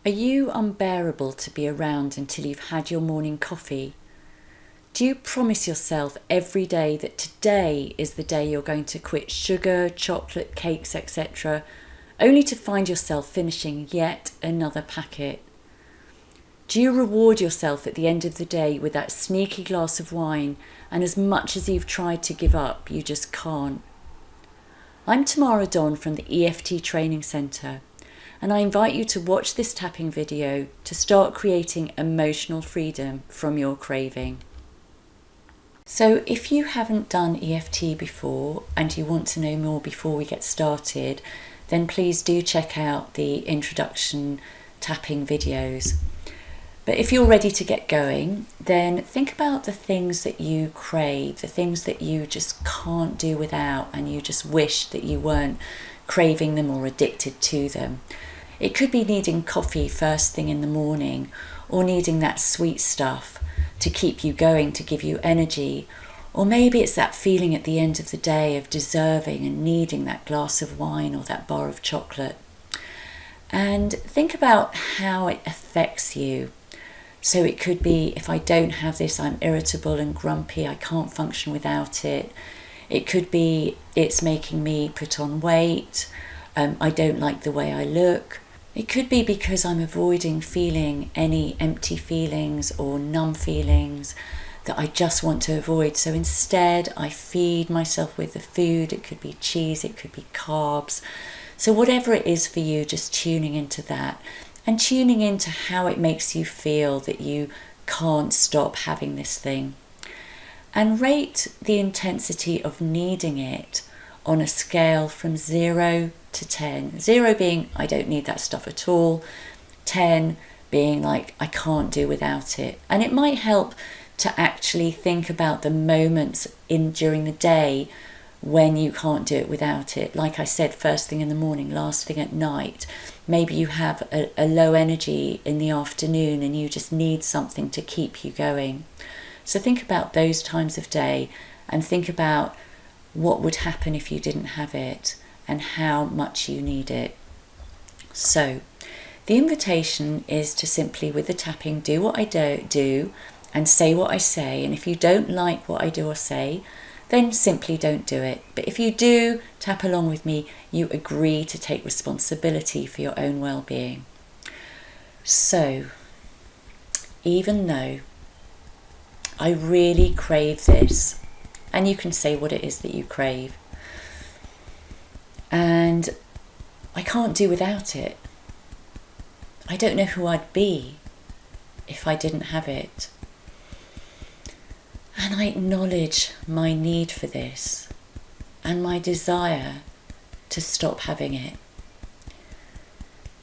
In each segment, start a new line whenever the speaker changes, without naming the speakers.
Are you unbearable to be around until you've had your morning coffee? Do you promise yourself every day that today is the day you're going to quit sugar, chocolate, cakes, etc., only to find yourself finishing yet another packet? Do you reward yourself at the end of the day with that sneaky glass of wine, and as much as you've tried to give up, you just can't? I'm Tamara Don from the EFT Training Centre, and I invite you to watch this tapping video to start creating emotional freedom from your craving. So if you haven't done EFT before and you want to know more before we get started, then please do check out the introduction tapping videos. But if you're ready to get going, then think about the things that you crave, the things that you just can't do without and you just wish that you weren't craving them or addicted to them. It could be needing coffee first thing in the morning, or needing that sweet stuff to keep you going, to give you energy. Or maybe it's that feeling at the end of the day of deserving and needing that glass of wine or that bar of chocolate. And think about how it affects you. So it could be, if I don't have this, I'm irritable and grumpy, I can't function without it. It could be, it's making me put on weight, I don't like the way I look. It could be because I'm avoiding feeling any empty feelings or numb feelings that I just want to avoid. So instead I feed myself with the food. It could be cheese, it could be carbs. So whatever it is for you, just tuning into that and tuning into how it makes you feel that you can't stop having this thing. And rate the intensity of needing it on a scale from 0 to 10. 0 being I don't need that stuff at all. 10 being like I can't do without it. And it might help to actually think about the moments during the day when you can't do it without it. Like I said, first thing in the morning, last thing at night. Maybe you have a low energy in the afternoon and you just need something to keep you going. So think about those times of day and think about what would happen if you didn't have it and how much you need it. So the invitation is to simply, with the tapping, do what I do and say what I say. And if you don't like what I do or say, then simply don't do it. But if you do tap along with me, you agree to take responsibility for your own well-being. So even though I really crave this, and you can say what it is that you crave, and I can't do without it. I don't know who I'd be if I didn't have it. And I acknowledge my need for this and my desire to stop having it.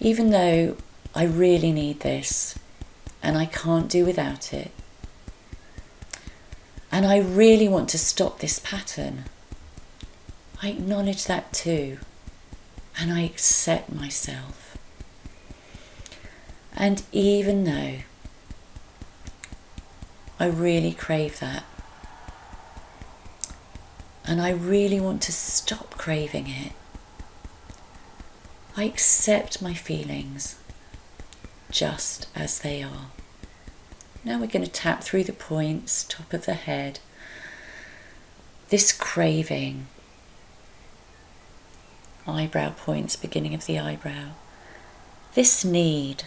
Even though I really need this and I can't do without it. And I really want to stop this pattern. I acknowledge that too. And I accept myself. And even though I really crave that, and I really want to stop craving it, I accept my feelings just as they are. Now we're going to tap through the points, top of the head. This craving, eyebrow points, beginning of the eyebrow. This need,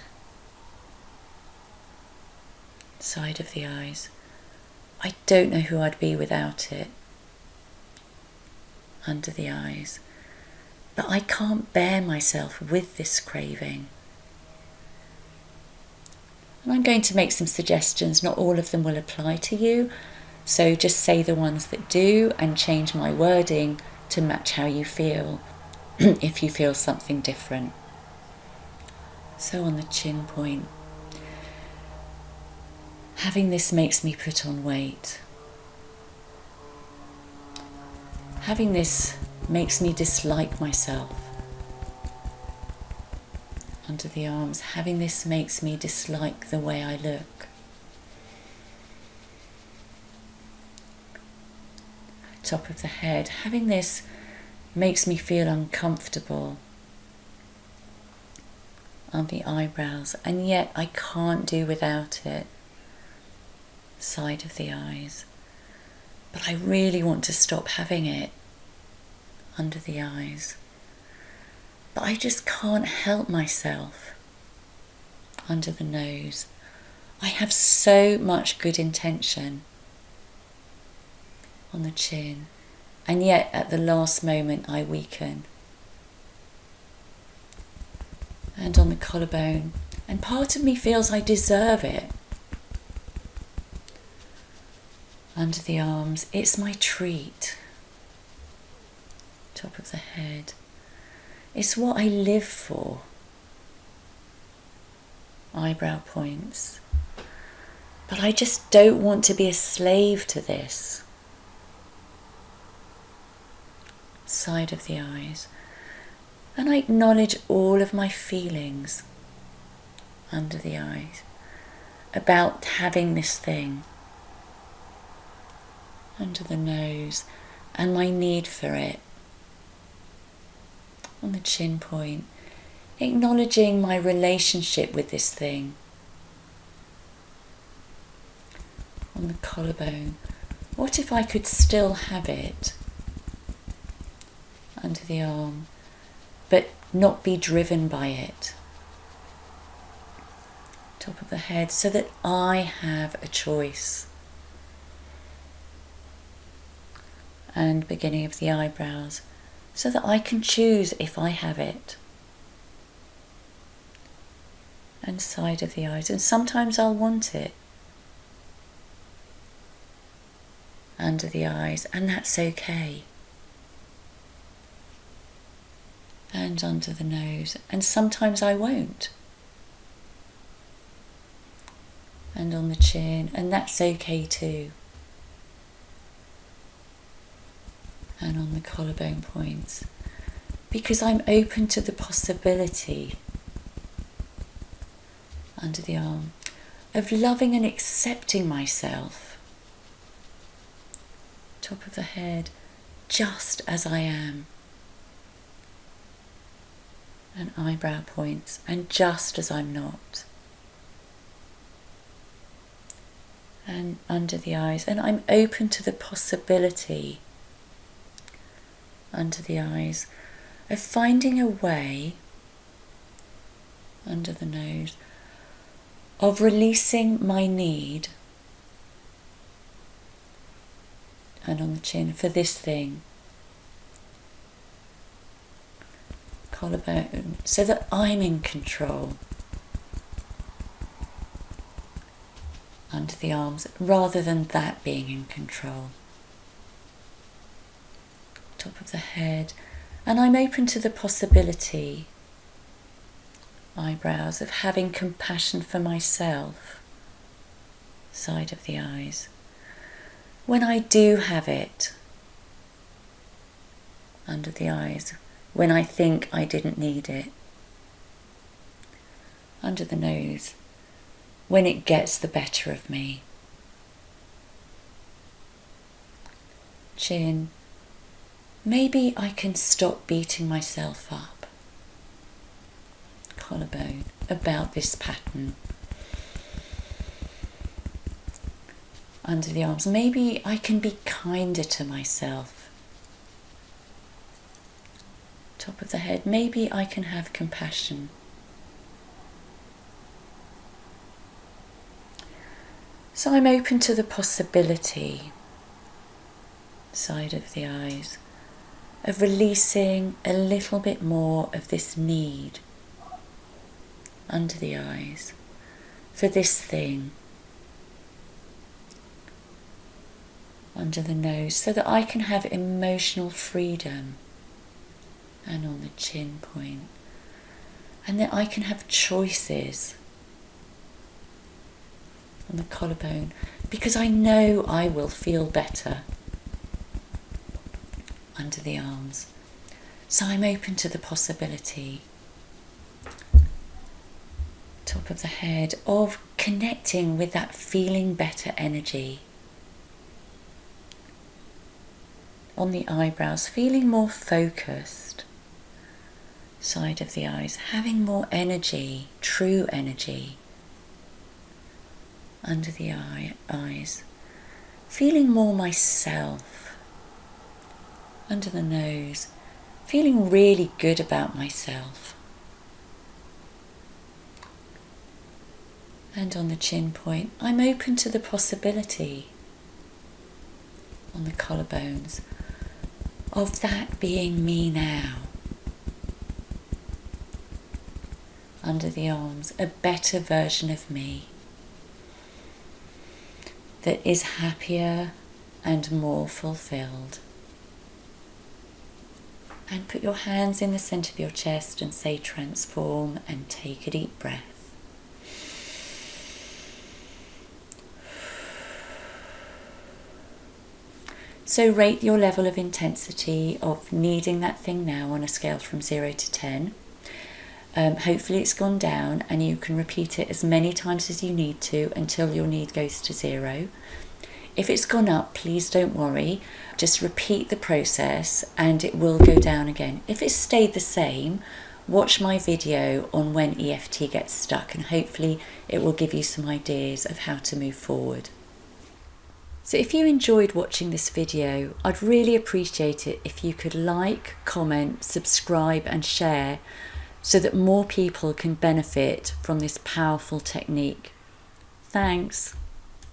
side of the eyes. I don't know who I'd be without it, under the eyes. But I can't bear myself with this craving. And I'm going to make some suggestions. Not all of them will apply to you. So just say the ones that do and change my wording to match how you feel if you feel something different. So on the chin point. Having this makes me put on weight. Having this makes me dislike myself. Under the arms, having this makes me dislike the way I look. Top of the head, having this makes me feel uncomfortable. on the eyebrows, and yet I can't do without it. Side of the eyes. But I really want to stop having it under the eyes. But I just can't help myself. Under the nose. I have so much good intention. On the chin. And yet at the last moment I weaken. And on the collarbone. And part of me feels I deserve it. Under the arms. It's my treat. Top of the head. It's what I live for. Eyebrow points. But I just don't want to be a slave to this. Side of the eyes. And I acknowledge all of my feelings under the eyes about having this thing. Under the nose and my need for it. On the chin point, acknowledging my relationship with this thing. On the collarbone, what if I could still have it? Under the arm, but not be driven by it. Top of the head, so that I have a choice. And beginning of the eyebrows, so that I can choose if I have it. And side of the eyes, and sometimes I'll want it. Under the eyes, and that's okay. And under the nose, and sometimes I won't. And on the chin, and that's okay too. And on the collarbone points, because I'm open to the possibility under the arm of loving and accepting myself. Top of the head, just as I am. And eyebrow points, and just as I'm not. And under the eyes, and I'm open to the possibility under the eyes of finding a way under the nose of releasing my need and on the chin for this thing, collarbone, so that I'm in control under the arms rather than that being in control. Top of the head, and I'm open to the possibility, eyebrows, of having compassion for myself, side of the eyes, when I do have it, under the eyes, when I think I didn't need it, under the nose, when it gets the better of me, chin, maybe I can stop beating myself up, collarbone, about this pattern, under the arms, maybe I can be kinder to myself, top of the head, maybe I can have compassion, so I'm open to the possibility, side of the eyes, of releasing a little bit more of this need under the eyes for this thing under the nose, so that I can have emotional freedom, and on the chin point, and that I can have choices on the collarbone, because I know I will feel better under the arms. So I'm open to the possibility, top of the head, of connecting with that feeling better energy. On the eyebrows, feeling more focused, side of the eyes, having more energy, true energy under the eyes, feeling more myself under the nose, feeling really good about myself, and on the chin point, I'm open to the possibility on the collarbones of that being me now. Under the arms, a better version of me that is happier and more fulfilled. And put your hands in the centre of your chest and say transform, and take a deep breath. So rate your level of intensity of needing that thing now on a scale from 0 to 10. Hopefully it's gone down and you can repeat it as many times as you need to until your need goes to 0. If it's gone up, please don't worry. Just repeat the process and it will go down again. If it's stayed the same, watch my video on when EFT gets stuck, and hopefully it will give you some ideas of how to move forward. So if you enjoyed watching this video, I'd really appreciate it if you could like, comment, subscribe and share so that more people can benefit from this powerful technique. Thanks.